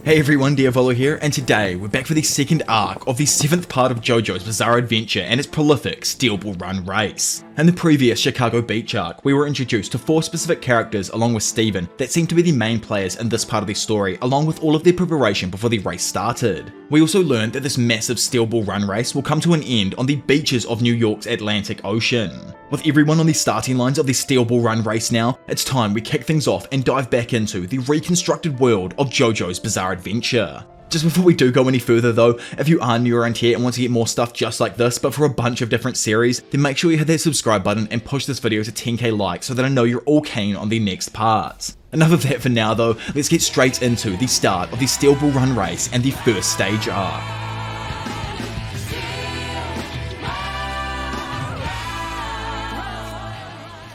Hey everyone, Diavolo here, and today we're back for the second arc of the 7th part of JoJo's bizarre adventure and its prolific Steel Ball Run race. In the previous Chicago Beach arc, we were introduced to 4 specific characters along with Steven that seemed to be the main players in this part of the story, along with all of their preparation before the race started. We also learned that this massive Steel Ball Run race will come to an end on the beaches of New York's Atlantic Ocean. With everyone on the starting lines of the Steel Ball Run race now, it's time we kick things off and dive back into the reconstructed world of JoJo's bizarre adventure. Just before we do go any further though, if you are new around here and want to get more stuff just like this but for a bunch of different series, then make sure you hit that subscribe button and push this video to 10k likes so that I know you're all keen on the next parts. Enough of that for now though, let's get straight into the start of the Steel Ball Run race and the first stage arc.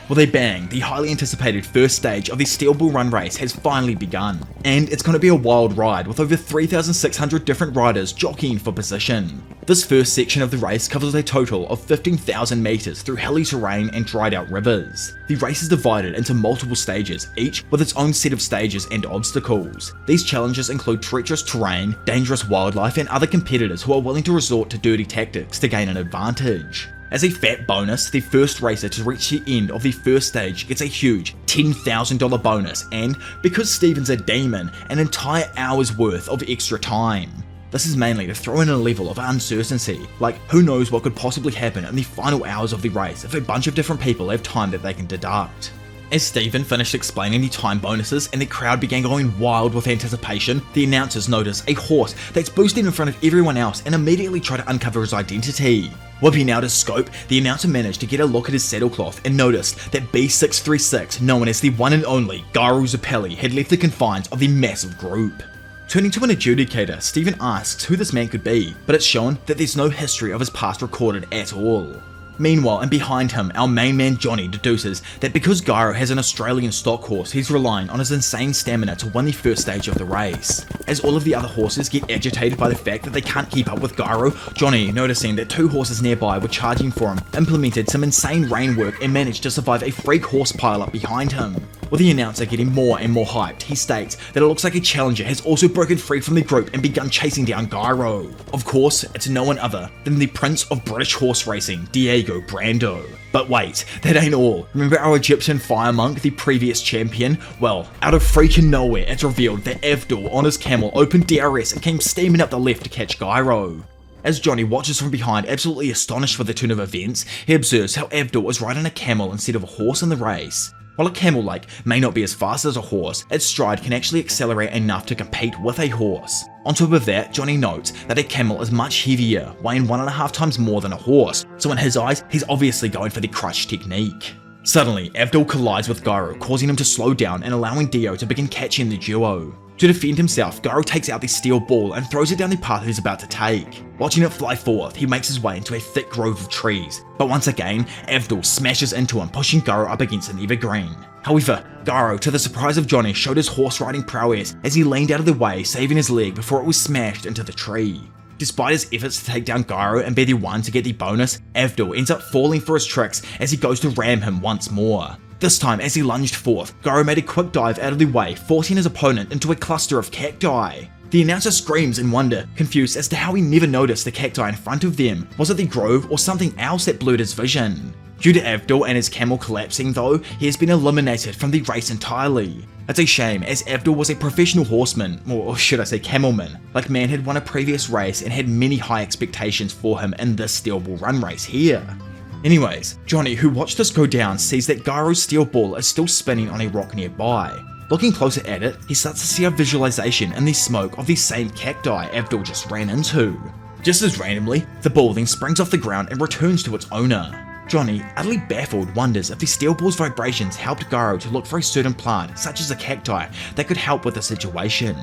Well they bang, the highly anticipated first stage of the Steel Ball Run race has finally begun, and it's going to be a wild ride with over 3,600 different riders jockeying for position. This first section of the race covers a total of 15,000 meters through hilly terrain and dried out rivers. The race is divided into multiple stages, each with its own set of stages and obstacles. These challenges include treacherous terrain, dangerous wildlife, and other competitors who are willing to resort to dirty tactics to gain an advantage. As a fat bonus, the first racer to reach the end of the first stage gets a huge $10,000 bonus and, because Steven's a demon, an entire hour's worth of extra time. This is mainly to throw in a level of uncertainty, like who knows what could possibly happen in the final hours of the race if a bunch of different people have time that they can deduct. As Steven finished explaining the time bonuses and the crowd began going wild with anticipation, the announcers notice a horse that's boosted in front of everyone else and immediately try to uncover his identity. Whipping out his scope, the announcer managed to get a look at his saddlecloth and noticed that B636, known as the one and only Garo Zappelli, had left the confines of the massive group. Turning to an adjudicator, Steven asks who this man could be, but it's shown that there's no history of his past recorded at all. Meanwhile, and behind him, our main man Johnny deduces that because Garo has an Australian stock horse, he's relying on his insane stamina to win the first stage of the race. As all of the other horses get agitated by the fact that they can't keep up with Garo, Johnny, noticing that 2 horses nearby were charging for him, implemented some insane rein work and managed to survive a freak horse pileup behind him. With the announcer getting more and more hyped, he states that it looks like a challenger has also broken free from the group and begun chasing down Garo. Of course, it's no one other than the Prince of British Horse Racing, Diego Brando. But wait, that ain't all. Remember our Egyptian fire monk, the previous champion? Well, out of freaking nowhere, it's revealed that Avdol on his camel opened DRS and came steaming up the left to catch Garo. As Johnny watches from behind, absolutely astonished for the turn of events, he observes how Avdol is riding a camel instead of a horse in the race. While a camel may not be as fast as a horse, its stride can actually accelerate enough to compete with a horse. On top of that, Johnny notes that a camel is much heavier, weighing 1.5 times more than a horse, so in his eyes, he's obviously going for the crutch technique. Suddenly, Avdol collides with Garo, causing him to slow down and allowing Dio to begin catching the duo. To defend himself, Garo takes out the steel ball and throws it down the path he's about to take. Watching it fly forth, he makes his way into a thick grove of trees, but once again, Avdol smashes into him, pushing Garo up against an evergreen. However, Garo, to the surprise of Johnny, showed his horse riding prowess as he leaned out of the way, saving his leg before it was smashed into the tree. Despite his efforts to take down Garo and be the one to get the bonus, Avdol ends up falling for his tricks as he goes to ram him once more. This time, as he lunged forth, Garo made a quick dive out of the way, forcing his opponent into a cluster of cacti. The announcer screams in wonder, confused as to how he never noticed the cacti in front of them. Was it the grove or something else that blurred his vision? Due to Avdol and his camel collapsing though, he has been eliminated from the race entirely. It's a shame, as Avdol was a professional horseman, or should I say camelman. Like man had won a previous race and had many high expectations for him in this Steel Ball Run race here. Anyways, Johnny, who watched this go down, sees that Garo's steel ball is still spinning on a rock nearby. Looking closer at it, he starts to see a visualization in the smoke of the same cacti Avdol just ran into. Just as randomly, the ball then springs off the ground and returns to its owner. Johnny, utterly baffled, wonders if the steel ball's vibrations helped Garo to look for a certain plant, such as a cacti, that could help with the situation.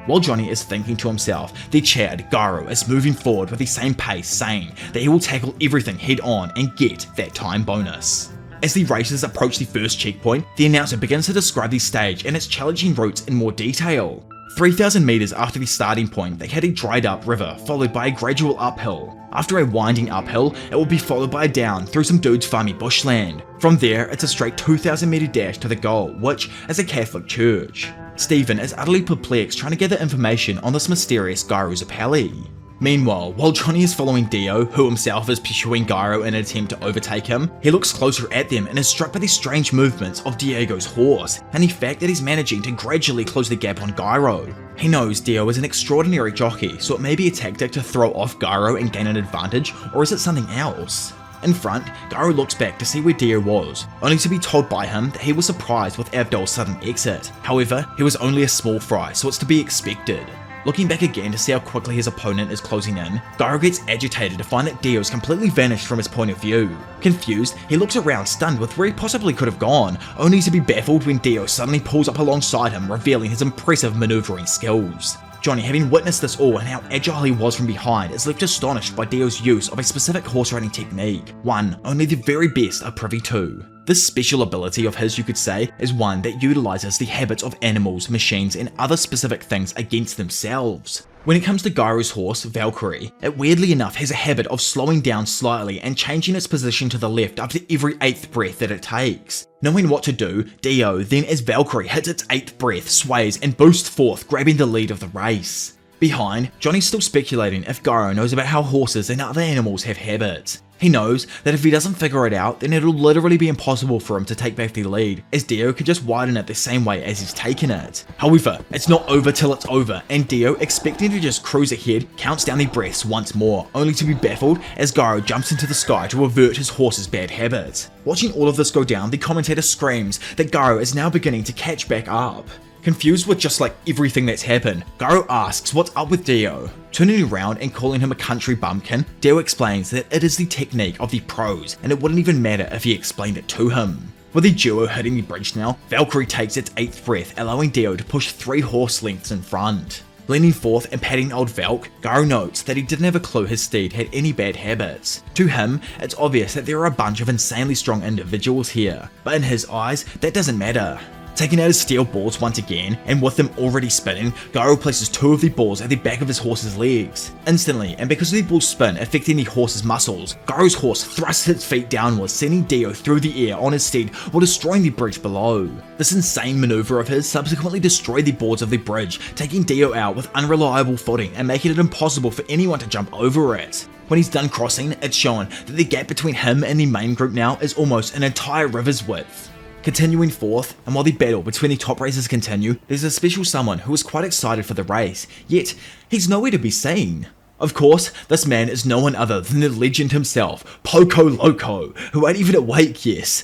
While Johnny is thinking to himself, the Chad, Garo, is moving forward with the same pace, saying that he will tackle everything head on and get that time bonus. As the racers approach the first checkpoint, the announcer begins to describe the stage and its challenging routes in more detail. 3,000 meters after the starting point, they had a dried up river, followed by a gradual uphill. After a winding uphill, it will be followed by a down through some dude's farmy bushland. From there, it's a straight 2,000 meter dash to the goal, which is a Catholic church. Steven is utterly perplexed trying to gather information on this mysterious Gyro Zapelli. Meanwhile, while Johnny is following Dio, who himself is pursuing Gyro in an attempt to overtake him, he looks closer at them and is struck by the strange movements of Diego's horse, and the fact that he's managing to gradually close the gap on Gyro. He knows Dio is an extraordinary jockey, so it may be a tactic to throw off Gyro and gain an advantage, or is it something else? In front, Gyro looks back to see where Dio was, only to be told by him that he was surprised with Abdul's sudden exit. However, he was only a small fry, so it's to be expected. Looking back again to see how quickly his opponent is closing in, Gyro gets agitated to find that Dio's completely vanished from his point of view. Confused, he looks around stunned with where he possibly could have gone, only to be baffled when Dio suddenly pulls up alongside him, revealing his impressive maneuvering skills. Johnny, having witnessed this all and how agile he was from behind, is left astonished by Dio's use of a specific horse riding technique, one only the very best are privy to. This special ability of his, you could say, is one that utilizes the habits of animals, machines, and other specific things against themselves. When it comes to Gyro's horse, Valkyrie, it weirdly enough has a habit of slowing down slightly and changing its position to the left after every 8th breath that it takes. Knowing what to do, Dio then as Valkyrie hits its 8th breath, sways and boosts forth, grabbing the lead of the race. Behind, Johnny's still speculating if Gyro knows about how horses and other animals have habits. He knows that if he doesn't figure it out, then it'll literally be impossible for him to take back the lead, as Dio could just widen it the same way as he's taken it. However, it's not over till it's over, and Dio, expecting to just cruise ahead, counts down the breaths once more, only to be baffled as Gyro jumps into the sky to avert his horse's bad habits. Watching all of this go down, the commentator screams that Gyro is now beginning to catch back up. Confused with just like everything that's happened, Gyro asks what's up with Dio. Turning around and calling him a country bumpkin, Dio explains that it is the technique of the pros and it wouldn't even matter if he explained it to him. With the duo hitting the bridge now, Valkyrie takes its 8th breath, allowing Dio to push 3 horse lengths in front. Leaning forth and patting old Valk, Gyro notes that he didn't have a clue his steed had any bad habits. To him, it's obvious that there are a bunch of insanely strong individuals here, but in his eyes, that doesn't matter. Taking out his steel balls once again, and with them already spinning, Gyro places 2 of the balls at the back of his horse's legs. Instantly, and because of the ball's spin affecting the horse's muscles, Gyro's horse thrusts its feet downwards, sending Dio through the air on his steed while destroying the bridge below. This insane maneuver of his subsequently destroyed the boards of the bridge, taking Dio out with unreliable footing and making it impossible for anyone to jump over it. When he's done crossing, it's shown that the gap between him and the main group now is almost an entire river's width. Continuing forth, and while the battle between the top racers continue, there's a special someone who is quite excited for the race, yet he's nowhere to be seen. Of course, this man is no one other than the legend himself, Poco Loco, who ain't even awake, yes.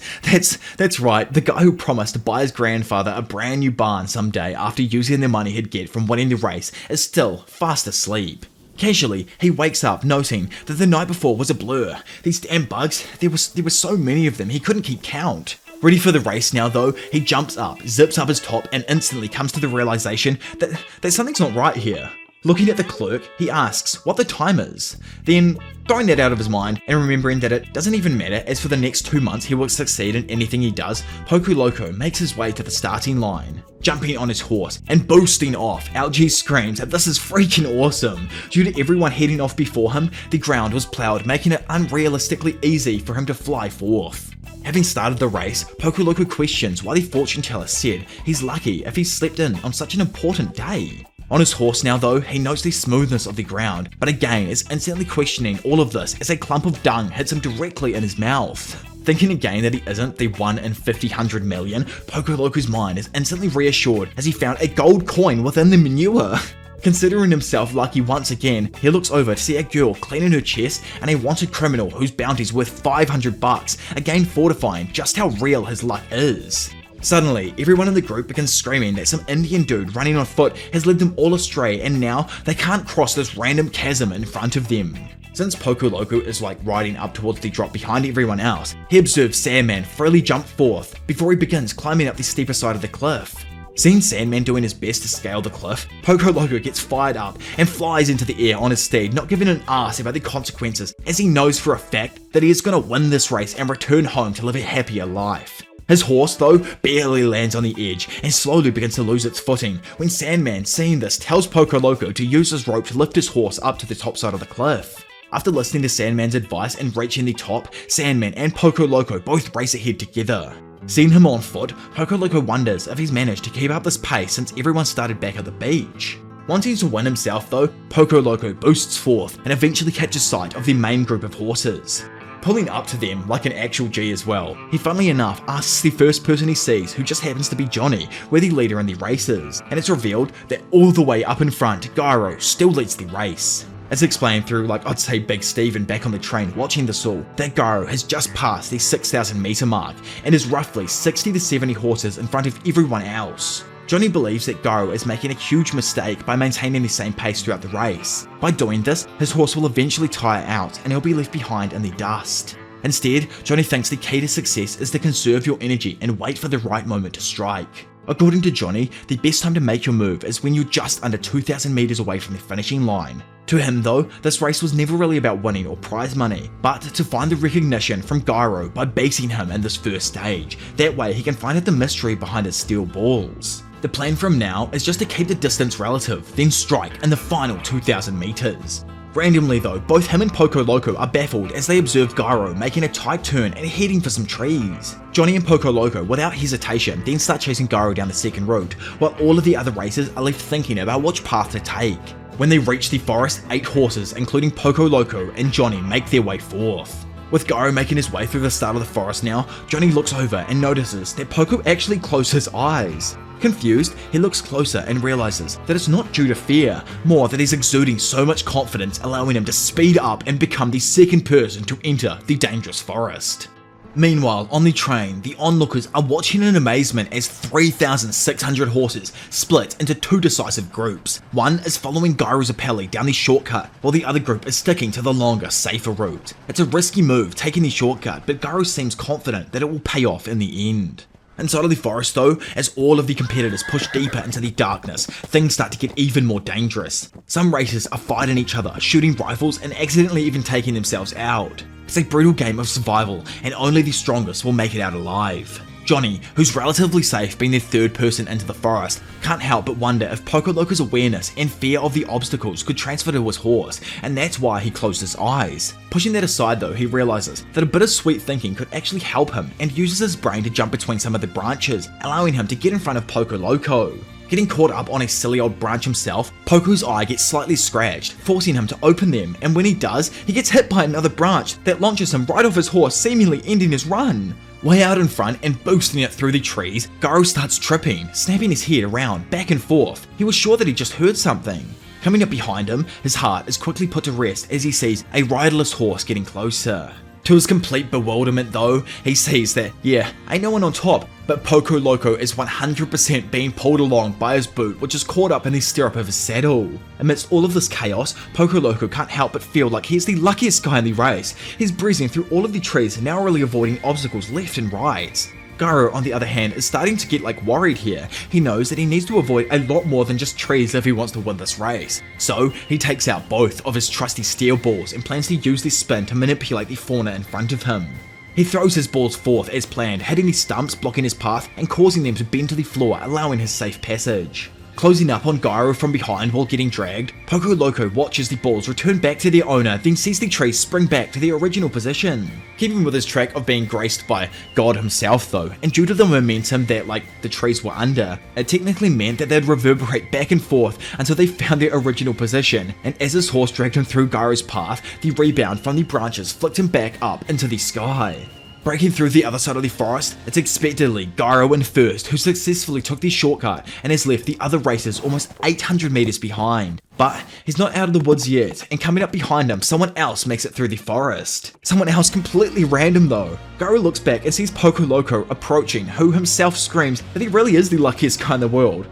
That's right, the guy who promised to buy his grandfather a brand new barn someday after using the money he'd get from winning the race is still fast asleep. Casually, he wakes up noting that the night before was a blur. These damn bugs, there were so many of them he couldn't keep count. Ready for the race now though, he jumps up, zips up his top, and instantly comes to the realization that something's not right here. Looking at the clerk, he asks what the time is. Then, throwing that out of his mind and remembering that it doesn't even matter as for the next 2 months he will succeed in anything he does, Poco Loco makes his way to the starting line. Jumping on his horse and boosting off, LG screams that this is freaking awesome. Due to everyone heading off before him, the ground was ploughed, making it unrealistically easy for him to fly forth. Having started the race, Poco Loco questions why the fortune teller said he's lucky if he slept in on such an important day. On his horse now though, he notes the smoothness of the ground, but again is instantly questioning all of this as a clump of dung hits him directly in his mouth. Thinking again that he isn't the 1 in 50 100 million, Poco Loco's mind is instantly reassured as he found a gold coin within the manure. Considering himself lucky once again, he looks over to see a girl cleaning her chest and a wanted criminal whose bounty's worth $500, again fortifying just how real his luck is. Suddenly, everyone in the group begins screaming that some Indian dude running on foot has led them all astray and now they can't cross this random chasm in front of them. Since Poco Loco is like riding up towards the drop behind everyone else, he observes Sandman freely jump forth before he begins climbing up the steeper side of the cliff. Seeing Sandman doing his best to scale the cliff, Poco Loco gets fired up and flies into the air on his steed, not giving an arse about the consequences, as he knows for a fact that he is going to win this race and return home to live a happier life. His horse, though, barely lands on the edge and slowly begins to lose its footing, when Sandman, seeing this, tells Poco Loco to use his rope to lift his horse up to the top side of the cliff. After listening to Sandman's advice and reaching the top, Sandman and Poco Loco both race ahead together. Seeing him on foot, Poco Loco wonders if he's managed to keep up this pace since everyone started back at the beach. Wanting to win himself though, Poco Loco boosts forth and eventually catches sight of the main group of horses. Pulling up to them like an actual G as well, he funnily enough asks the first person he sees, who just happens to be Johnny, we're the leader in the races, and it's revealed that all the way up in front, Gyro still leads the race. It's explained through, like, I'd say Big Steven back on the train watching this all, that Gyro has just passed the 6,000 meter mark and is roughly 60 to 70 horses in front of everyone else. Johnny believes that Gyro is making a huge mistake by maintaining the same pace throughout the race. By doing this, his horse will eventually tire out and he'll be left behind in the dust. Instead, Johnny thinks the key to success is to conserve your energy and wait for the right moment to strike. According to Johnny, the best time to make your move is when you're just under 2,000 meters away from the finishing line. To him though, this race was never really about winning or prize money, but to find the recognition from Gyro by beating him in this first stage. That way he can find out the mystery behind his steel balls. The plan from now is just to keep the distance relative, then strike in the final 2,000 meters. Randomly though, both him and Poco Loco are baffled as they observe Gyro making a tight turn and heading for some trees. Johnny and Poco Loco, without hesitation, then start chasing Gyro down the second route, while all of the other racers are left thinking about which path to take. When they reach the forest, 8 horses, including Poco Loco and Johnny, make their way forth. With Gyro making his way through the start of the forest now, Johnny looks over and notices that Poco actually closed his eyes. Confused, he looks closer and realizes that it's not due to fear, more that he's exuding so much confidence, allowing him to speed up and become the second person to enter the dangerous forest. Meanwhile, on the train, the onlookers are watching in amazement as 3,600 horses split into 2 decisive groups. One is following Gyro's appellee down the shortcut, while the other group is sticking to the longer, safer route. It's a risky move taking the shortcut, but Gyro seems confident that it will pay off in the end. Inside of the forest though, as all of the competitors push deeper into the darkness, things start to get even more dangerous. Some racers are fighting each other, shooting rifles and accidentally even taking themselves out. It's a brutal game of survival and only the strongest will make it out alive. Johnny, who's relatively safe being the third person into the forest, can't help but wonder if Poco Loco's awareness and fear of the obstacles could transfer to his horse, and that's why he closed his eyes. Pushing that aside though, he realizes that a bit of sweet thinking could actually help him and uses his brain to jump between some of the branches, allowing him to get in front of Poco Loco. Getting caught up on a silly old branch himself, Poco's eye gets slightly scratched, forcing him to open them, and when he does, he gets hit by another branch that launches him right off his horse, seemingly ending his run. Way out in front and boosting it through the trees, Gyro starts tripping, snapping his head around, back and forth. He was sure that he just heard something. Coming up behind him, his heart is quickly put to rest as he sees a riderless horse getting closer. To his complete bewilderment though, he sees that, yeah, ain't no one on top, but Poco Loco is 100% being pulled along by his boot, which is caught up in the stirrup of his saddle. Amidst all of this chaos, Poco Loco can't help but feel like he's the luckiest guy in the race. He's breezing through all of the trees, narrowly avoiding obstacles left and right. Gyro, on the other hand, is starting to get worried here. He knows that he needs to avoid a lot more than just trees if he wants to win this race. So, he takes out both of his trusty steel balls and plans to use this spin to manipulate the fauna in front of him. He throws his balls forth as planned, hitting the stumps blocking his path and causing them to bend to the floor, allowing his safe passage. Closing up on Gyro from behind while getting dragged, Poco Loco watches the balls return back to their owner, then sees the trees spring back to their original position. Keeping with his track of being graced by God himself though, and due to the momentum that the trees were under, it technically meant that they'd reverberate back and forth until they found their original position, and as his horse dragged him through Gyro's path, the rebound from the branches flicked him back up into the sky. Breaking through the other side of the forest, it's expectedly Gyro in first, who successfully took the shortcut and has left the other racers almost 800 meters behind. But he's not out of the woods yet, and coming up behind him, someone else makes it through the forest. Someone else completely random though. Gyro looks back and sees Poco Loco approaching, who himself screams that he really is the luckiest guy in the world.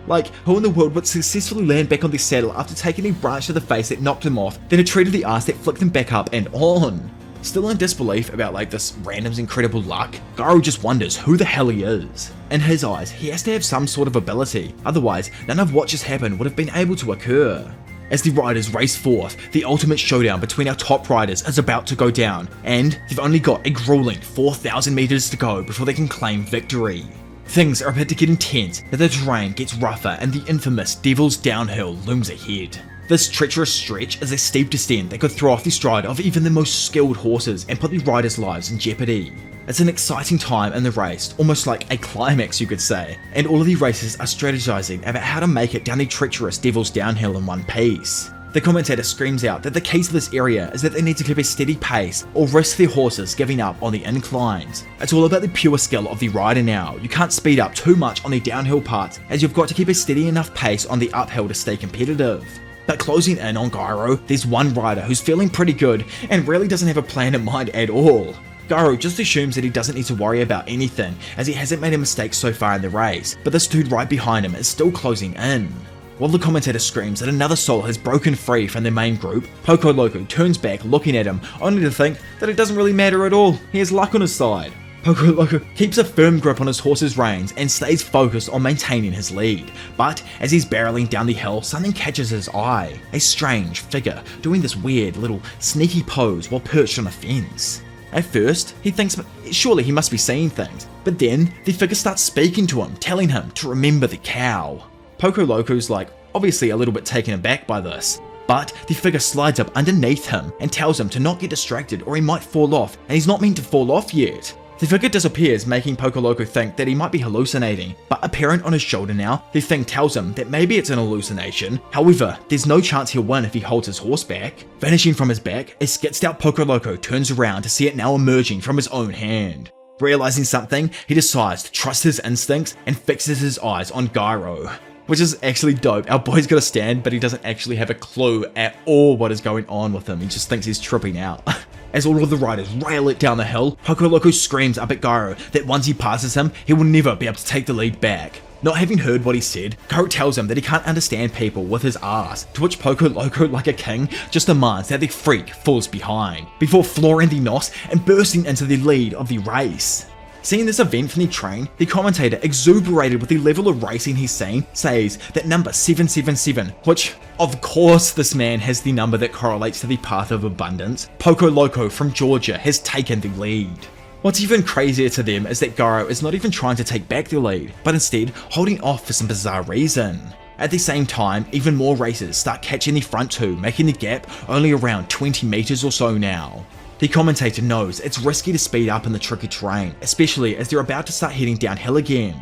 Who in the world would successfully land back on the saddle after taking a branch to the face that knocked him off, then a tree to the ass that flicked him back up and on? Still in disbelief about this random's incredible luck, Gyro just wonders who the hell he is. In his eyes, he has to have some sort of ability, otherwise none of what just happened would have been able to occur. As the riders race forth, the ultimate showdown between our top riders is about to go down, and they've only got a grueling 4,000 meters to go before they can claim victory. Things are about to get intense as the terrain gets rougher and the infamous Devil's Downhill looms ahead. This treacherous stretch is a steep descent that could throw off the stride of even the most skilled horses and put the riders' lives in jeopardy. It's an exciting time in the race, almost like a climax you could say, and all of the racers are strategizing about how to make it down the treacherous Devil's Downhill in one piece. The commentator screams out that the key to this area is that they need to keep a steady pace or risk their horses giving up on the inclines. It's all about the pure skill of the rider now. You can't speed up too much on the downhill parts, as you've got to keep a steady enough pace on the uphill to stay competitive. But closing in on Gyro, there's one rider who's feeling pretty good and really doesn't have a plan in mind at all. Gyro just assumes that he doesn't need to worry about anything, as he hasn't made a mistake so far in the race, but this dude right behind him is still closing in. While the commentator screams that another soul has broken free from the main group, Poco Loco turns back looking at him, only to think that it doesn't really matter at all. He has luck on his side. Poco Loco keeps a firm grip on his horse's reins and stays focused on maintaining his lead, but as he's barreling down the hill, something catches his eye. A strange figure doing this weird little sneaky pose while perched on a fence. At first, he thinks surely he must be seeing things, but then the figure starts speaking to him, telling him to remember the cow. Poco Loco's obviously a little bit taken aback by this, but the figure slides up underneath him and tells him to not get distracted or he might fall off, and he's not meant to fall off yet. The figure disappears, making Poco Loco think that he might be hallucinating, but apparent on his shoulder now, the thing tells him that maybe it's an hallucination. However, there's no chance he'll win if he holds his horse back. Vanishing from his back, a skitzed out Poco Loco turns around to see it now emerging from his own hand. Realizing something, he decides to trust his instincts and fixes his eyes on Gyro. Which is actually dope. Our boy's got a stand, but he doesn't actually have a clue at all what is going on with him. He just thinks he's tripping out. As all of the riders rail it down the hill, Poco Loco screams up at Gyro that once he passes him, he will never be able to take the lead back. Not having heard what he said, Gyro tells him that he can't understand people with his ass, to which Poco Loco, like a king, just demands that the freak falls behind, before flooring the nos and bursting into the lead of the race. Seeing this event from the train, the commentator, exuberated with the level of racing he's seen, says that number 777, which, of course this man has the number that correlates to the path of abundance, Poco Loco from Georgia has taken the lead. What's even crazier to them is that Gyro is not even trying to take back the lead, but instead holding off for some bizarre reason. At the same time, even more racers start catching the front two, making the gap only around 20 meters or so now. The commentator knows it's risky to speed up in the tricky terrain, especially as they're about to start heading downhill again.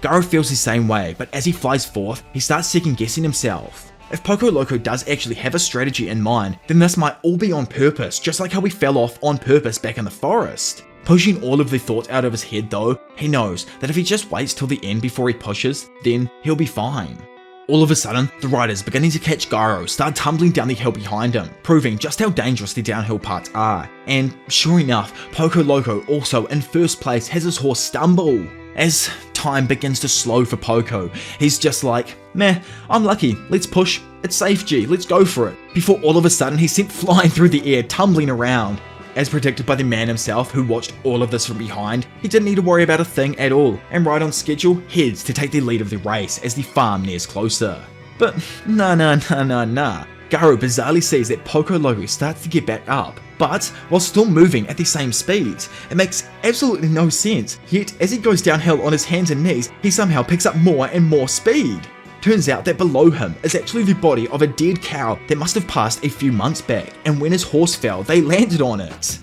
Gyro feels the same way, but as he flies forth, he starts second guessing himself. If Poco Loco does actually have a strategy in mind, then this might all be on purpose, just like how we fell off on purpose back in the forest. Pushing all of the thoughts out of his head though, he knows that if he just waits till the end before he pushes, then he'll be fine. All of a sudden, the riders beginning to catch Gyro start tumbling down the hill behind him, proving just how dangerous the downhill parts are. And sure enough, Poco Loco also in first place has his horse stumble. As time begins to slow for Poco, he's just like, meh, I'm lucky, let's push, it's safe G, let's go for it. Before all of a sudden he's sent flying through the air, tumbling around. As predicted by the man himself who watched all of this from behind, he didn't need to worry about a thing at all, and right on schedule, heads to take the lead of the race as the farm nears closer. But nah. Gyro bizarrely sees that Poco Loco starts to get back up, but while still moving at the same speeds. It makes absolutely no sense, yet as he goes downhill on his hands and knees, he somehow picks up more and more speed. Turns out that below him is actually the body of a dead cow that must have passed a few months back, and when his horse fell, they landed on it.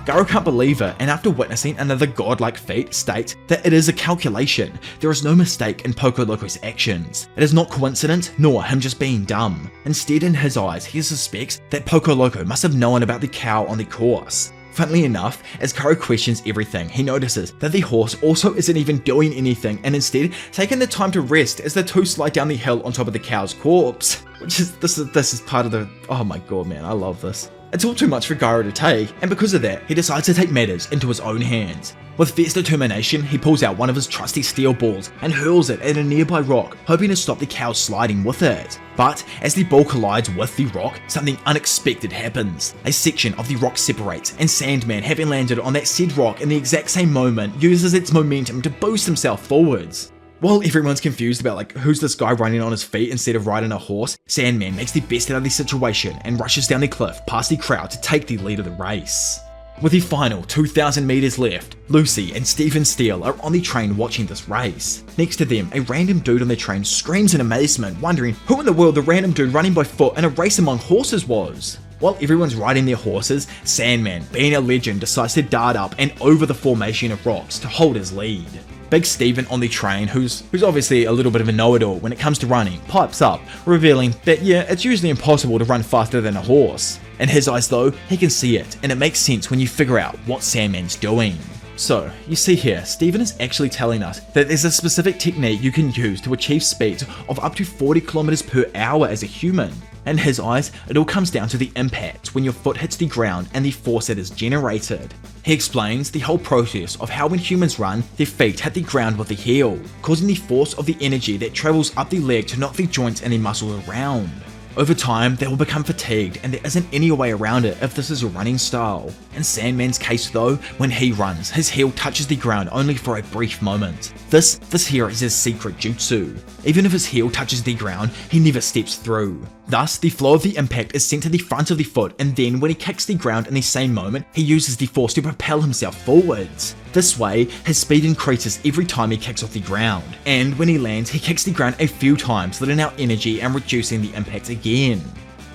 Gyro can't believe it, and after witnessing another godlike feat, states that it is a calculation. There is no mistake in Poco Loco's actions. It is not coincidence, nor him just being dumb. Instead, in his eyes, he suspects that Poco Loco must have known about the cow on the course. Funnily enough, as Gyro questions everything, he notices that the horse also isn't even doing anything and instead taking the time to rest as the two slide down the hill on top of the cow's corpse. This is part of the, oh my god man, I love this. It's all too much for Gyro to take, and because of that, he decides to take matters into his own hands. With fierce determination, he pulls out one of his trusty steel balls and hurls it at a nearby rock, hoping to stop the cow sliding with it. But as the ball collides with the rock, something unexpected happens. A section of the rock separates, and Sandman, having landed on that said rock in the exact same moment, uses its momentum to boost himself forwards. While everyone's confused about who's this guy running on his feet instead of riding a horse, Sandman makes the best out of the situation and rushes down the cliff past the crowd to take the lead of the race. With the final 2,000 meters left, Lucy and Stephen Steele are on the train watching this race. Next to them, a random dude on the train screams in amazement, wondering who in the world the random dude running by foot in a race among horses was. While everyone's riding their horses, Sandman, being a legend, decides to dart up and over the formation of rocks to hold his lead. Big Steven on the train, who's obviously a little bit of a know-it-all when it comes to running, pipes up, revealing that yeah, it's usually impossible to run faster than a horse. In his eyes though, he can see it, and it makes sense when you figure out what Sandman's doing. So, you see here, Steven is actually telling us that there's a specific technique you can use to achieve speeds of up to 40 kilometers per hour as a human. In his eyes, it all comes down to the impact when your foot hits the ground and the force that is generated. He explains the whole process of how when humans run, their feet hit the ground with the heel, causing the force of the energy that travels up the leg to knock the joints and the muscles around. Over time, they will become fatigued and there isn't any way around it if this is your running style. In Sandman's case though, when he runs, his heel touches the ground only for a brief moment. This here is his secret jutsu. Even if his heel touches the ground, he never steps through. Thus, the flow of the impact is sent to the front of the foot, and then when he kicks the ground in the same moment, he uses the force to propel himself forwards. This way, his speed increases every time he kicks off the ground, and when he lands, he kicks the ground a few times, letting out energy and reducing the impact again.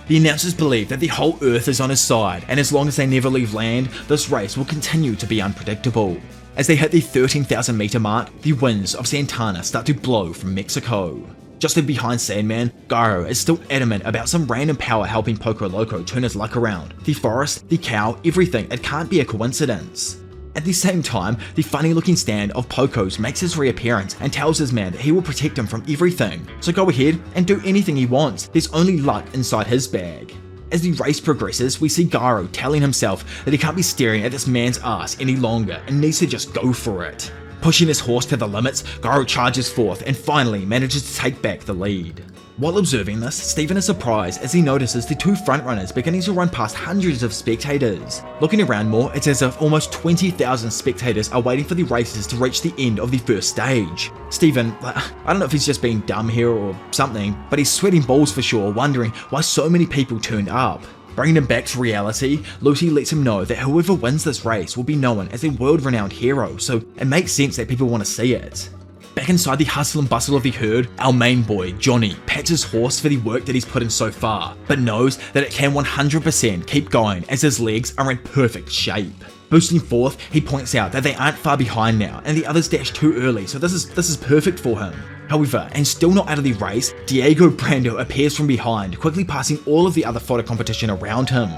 The announcers believe that the whole earth is on his side, and as long as they never leave land, this race will continue to be unpredictable. As they hit the 13,000 meter mark, the winds of Santana start to blow from Mexico. Just behind Sandman, Gyro is still adamant about some random power helping Poco Loco turn his luck around. The forest, the cow, everything, it can't be a coincidence. At the same time, the funny looking stand of Poco's makes his reappearance and tells his man that he will protect him from everything. So go ahead and do anything he wants, there's only luck inside his bag. As the race progresses, we see Gyro telling himself that he can't be staring at this man's ass any longer and needs to just go for it. Pushing his horse to the limits, Gyro charges forth and finally manages to take back the lead. While observing this, Steven is surprised as he notices the two frontrunners beginning to run past hundreds of spectators. Looking around more, it's as if almost 20,000 spectators are waiting for the racers to reach the end of the first stage. Steven, I don't know if he's just being dumb here or something, but he's sweating balls for sure, wondering why so many people turned up. Bringing him back to reality, Lucy lets him know that whoever wins this race will be known as a world-renowned hero, so it makes sense that people want to see it. Back inside the hustle and bustle of the herd, our main boy, Johnny, pats his horse for the work that he's put in so far, but knows that it can 100% keep going as his legs are in perfect shape. Boosting forth, he points out that they aren't far behind now, and the others dash too early, so this is perfect for him. However, and still not out of the race, Diego Brando appears from behind, quickly passing all of the other fodder competition around him.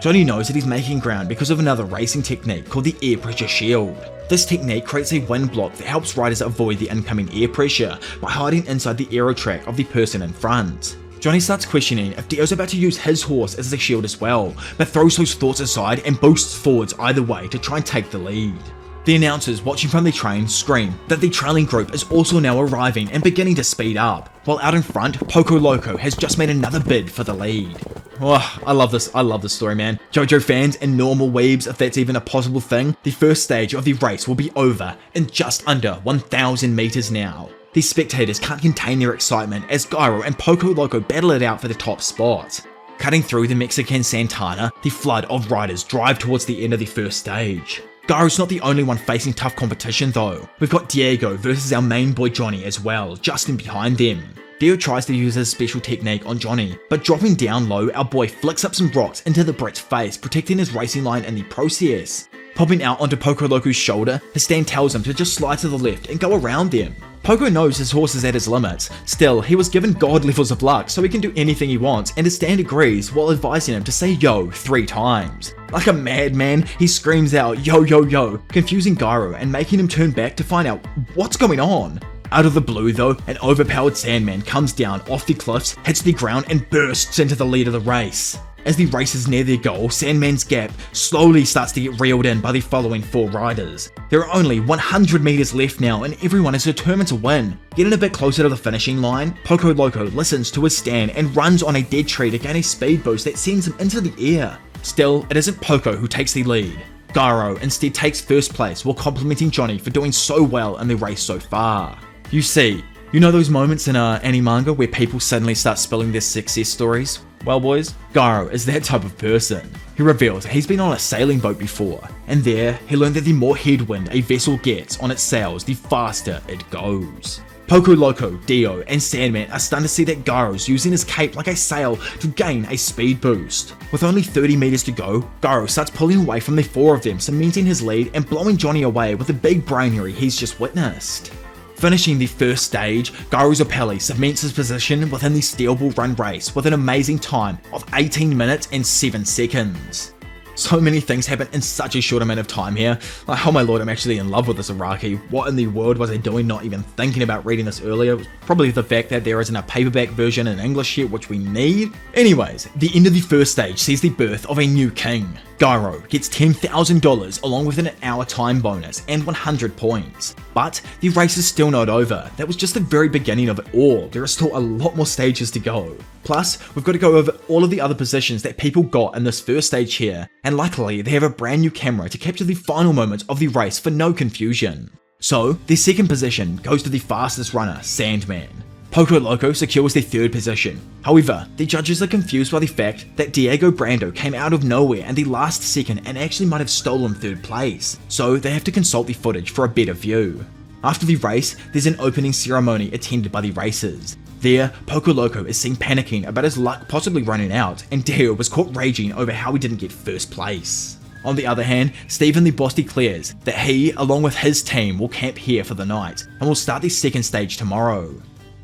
Johnny knows that he's making ground because of another racing technique called the air pressure shield. This technique creates a wind block that helps riders avoid the incoming air pressure by hiding inside the aero track of the person in front. Johnny starts questioning if Dio's about to use his horse as the shield as well, but throws those thoughts aside and boosts forwards either way to try and take the lead. The announcers watching from the train scream that the trailing group is also now arriving and beginning to speed up, while out in front, Poco Loco has just made another bid for the lead. Oh, I love this story, man. JoJo fans and normal weebs, if that's even a possible thing, the first stage of the race will be over in just under 1,000 meters now. These spectators can't contain their excitement as Gyro and Poco Loco battle it out for the top spot. Cutting through the Mexican Santana, the flood of riders drive towards the end of the first stage. Gyro's not the only one facing tough competition though. We've got Diego versus our main boy Johnny as well, just in behind them. Dio tries to use his special technique on Johnny, but dropping down low, our boy flicks up some rocks into the Brit's face, protecting his racing line in the process. Popping out onto Poco Loco's shoulder, his stand tells him to just slide to the left and go around them. Poco knows his horse is at his limits. Still, he was given god levels of luck, so he can do anything he wants, and his stand agrees while advising him to say yo 3 times. Like a madman, he screams out yo yo yo, confusing Gyro and making him turn back to find out what's going on. Out of the blue though, an overpowered Sandman comes down off the cliffs, hits the ground and bursts into the lead of the race. As the racers near their goal, Sandman's gap slowly starts to get reeled in by the following 4 riders. There are only 100 meters left now and everyone is determined to win. Getting a bit closer to the finishing line, Poco Loco listens to his stand and runs on a dead tree to gain a speed boost that sends him into the air. Still, it isn't Poco who takes the lead. Gyro instead takes first place while complimenting Johnny for doing so well in the race so far. You see, you know those moments in anime manga where people suddenly start spilling their success stories? Well boys, Gyro is that type of person. He reveals that he's been on a sailing boat before, And there, he learned that the more headwind a vessel gets on its sails, the faster it goes. Poco Loco, Dio, and Sandman are stunned to see that Garo's using his cape like a sail to gain a speed boost. With only 30 meters to go, Garo starts pulling away from the four of them, cementing his lead and blowing Johnny away with the big brainery he's just witnessed. Finishing the first stage, Garo Zappelli cements his position within the Steel Ball Run race with an amazing time of 18 minutes and 7 seconds. So many things happen in such a short amount of time here. Like, oh my lord, I'm actually in love with this Iraqi. What in the world was I doing not even thinking about reading this earlier? It was probably the fact that there isn't a paperback version in English yet, which we need. Anyways, the end of the first stage sees the birth of a new king. Garo gets $10,000 along with an hour time bonus and 100 points. But the race is still not over. That was just the very beginning of it all. There are still a lot more stages to go. Plus, we've got to go over all of the other positions that people got in this first stage here, and luckily they have a brand new camera to capture the final moments of the race for no confusion. So, the second position goes to the fastest runner, Sandman. Poco Loco secures the third position. However, the judges are confused by the fact that Diego Brando came out of nowhere in the last second and actually might have stolen third place, so they have to consult the footage for a better view. After the race, there's an opening ceremony attended by the racers. There, Poco Loco is seen panicking about his luck possibly running out, and Dio was caught raging over how he didn't get first place. On the other hand, Steven the Boss declares that he, along with his team, will camp here for the night, and will start the second stage tomorrow.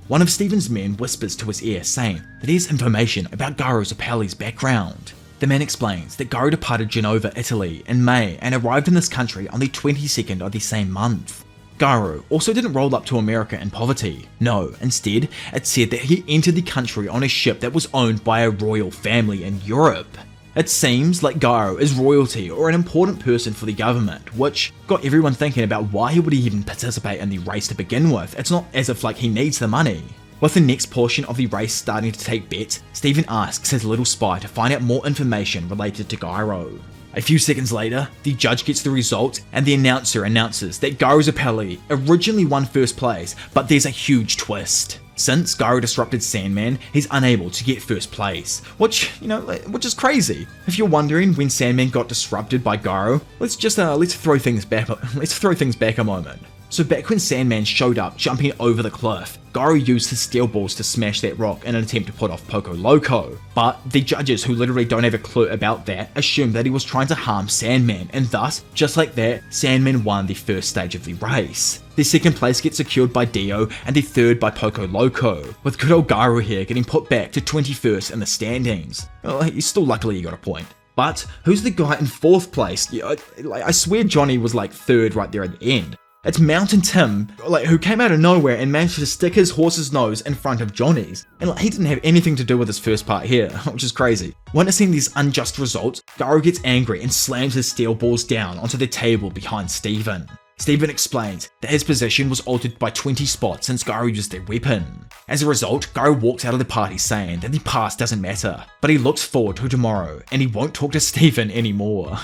One of Steven's men whispers to his ear, saying that he has information about Garo Zappelli's background. The man explains that Garo departed Genova, Italy in May and arrived in this country on the 22nd of the same month. Garo also didn't roll up to America in poverty. No, instead, it said that he entered the country on a ship that was owned by a royal family in Europe. It seems like Garo is royalty or an important person for the government, which got everyone thinking about why he would even participate in the race to begin with. It's not as if like he needs the money. With the next portion of the race starting to take bets, Steven asks his little spy to find out more information related to Garo. A few seconds later, the judge gets the result and the announcer announces that Garo Zappelli originally won first place, but there's a huge twist. Since Garo disrupted Sandman, he's unable to get first place, which is crazy. If you're wondering when Sandman got disrupted by Garo, let's throw things back a moment. So back when Sandman showed up jumping over the cliff, Garo used his steel balls to smash that rock in an attempt to put off Poco Loco. But the judges, who literally don't have a clue about that, assumed that he was trying to harm Sandman, and thus, just like that, Sandman won the first stage of the race. The second place gets secured by Dio, and the third by Poco Loco, with good old Garo here getting put back to 21st in the standings. Well, still luckily he got a point. But who's the guy in fourth place? I swear Johnny was like third right there at the end. It's Mountain Tim, who came out of nowhere and managed to stick his horse's nose in front of Johnny's. And he didn't have anything to do with his first part here, which is crazy. Witnessing these unjust results, Garo gets angry and slams his steel balls down onto the table behind Steven. Steven explains that his position was altered by 20 spots since Garo used their weapon. As a result, Garo walks out of the party saying that the past doesn't matter, but he looks forward to tomorrow and he won't talk to Steven anymore.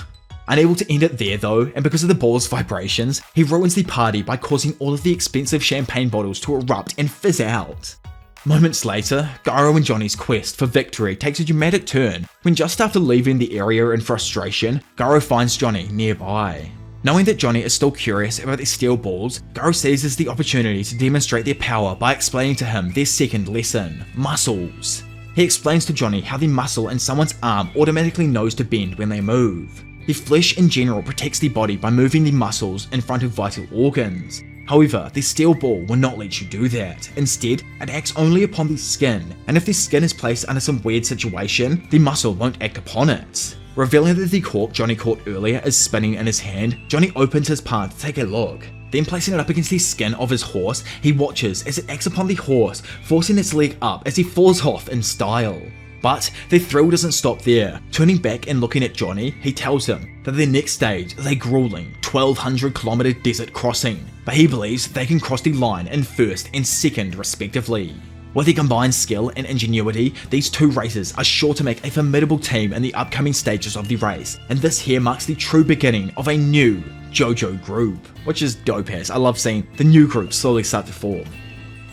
Unable to end it there though, and because of the ball's vibrations, he ruins the party by causing all of the expensive champagne bottles to erupt and fizz out. Moments later, Garo and Johnny's quest for victory takes a dramatic turn when just after leaving the area in frustration, Garo finds Johnny nearby. Knowing that Johnny is still curious about the steel balls, Garo seizes the opportunity to demonstrate their power by explaining to him their second lesson, muscles. He explains to Johnny how the muscle in someone's arm automatically knows to bend when they move. The flesh in general protects the body by moving the muscles in front of vital organs. However, the steel ball will not let you do that. Instead, it acts only upon the skin, and if the skin is placed under some weird situation, the muscle won't act upon it. Revealing that the cork Johnny caught earlier is spinning in his hand, Johnny opens his palm to take a look. Then placing it up against the skin of his horse, he watches as it acts upon the horse, forcing its leg up as he falls off in style. But the thrill doesn't stop there. Turning back and looking at Johnny, he tells him that the next stage is a grueling 1,200 kilometer desert crossing, but he believes they can cross the line in first and second respectively. With their combined skill and ingenuity, these two racers are sure to make a formidable team in the upcoming stages of the race, and this here marks the true beginning of a new JoJo group, which is dope as. I love seeing the new group slowly start to form.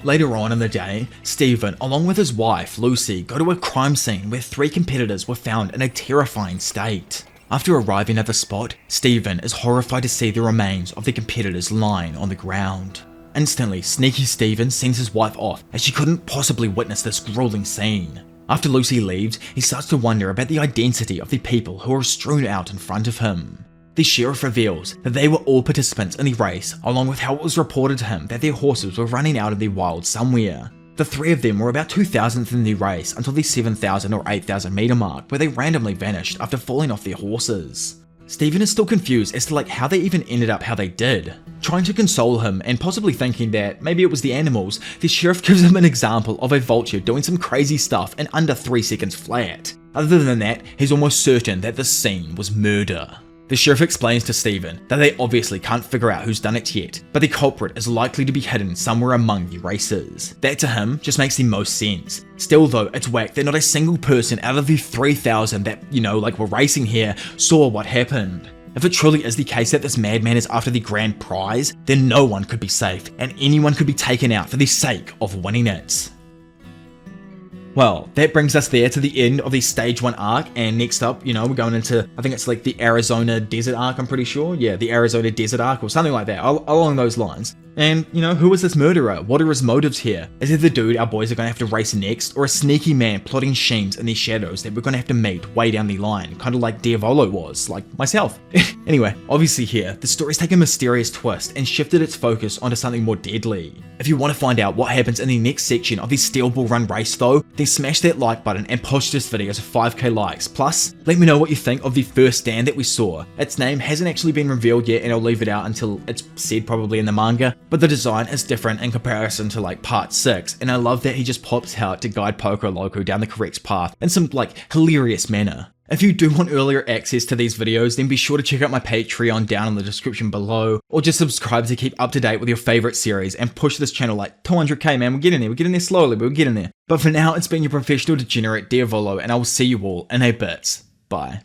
Later on in the day, Steven, along with his wife, Lucy, go to a crime scene where 3 competitors were found in a terrifying state. After arriving at the spot, Stephen is horrified to see the remains of the competitors lying on the ground. Instantly, sneaky Stephen sends his wife off as she couldn't possibly witness this grueling scene. After Lucy leaves, he starts to wonder about the identity of the people who are strewn out in front of him. The sheriff reveals that they were all participants in the race, along with how it was reported to him that their horses were running out of the wild somewhere. The three of them were about 2,000th in the race until the 7,000 or 8,000 meter mark, where they randomly vanished after falling off their horses. Stephen is still confused as to how they even ended up how they did. Trying to console him and possibly thinking that maybe it was the animals, the sheriff gives him an example of a vulture doing some crazy stuff in under 3 seconds flat. Other than that, he's almost certain that this scene was murder. The sheriff explains to Stephen that they obviously can't figure out who's done it yet, but the culprit is likely to be hidden somewhere among the racers. That to him just makes the most sense. Still though, it's whack that not a single person out of the 3,000 that, were racing here saw what happened. If it truly is the case that this madman is after the grand prize, then no one could be safe, and anyone could be taken out for the sake of winning it. Well, that brings us there to the end of the Stage 1 arc, and next up, we're going into, I think it's like the Arizona Desert arc, I'm pretty sure. Yeah, the Arizona Desert arc, or something like that, along those lines. And, who is this murderer? What are his motives here? Is he the dude our boys are going to have to race next, or a sneaky man plotting schemes in the shadows that we're going to have to meet way down the line, kind of like Diavolo was, like myself? Anyway, obviously here, the story's taken a mysterious twist and shifted its focus onto something more deadly. If you want to find out what happens in the next section of the Steel Bull Run race though, then smash that like button and push this video to 5k likes. Plus, let me know what you think of the first stand that we saw. Its name hasn't actually been revealed yet, and I'll leave it out until it's said probably in the manga, but the design is different in comparison to part 6, and I love that he just pops out to guide Poco Loco down the correct path in some hilarious manner. If you do want earlier access to these videos, then be sure to check out my Patreon down in the description below, or just subscribe to keep up to date with your favorite series and push this channel 200k, man. We're getting there slowly, but we're getting there. But for now, it's been your professional degenerate Diavolo, and I will see you all in a bit. Bye.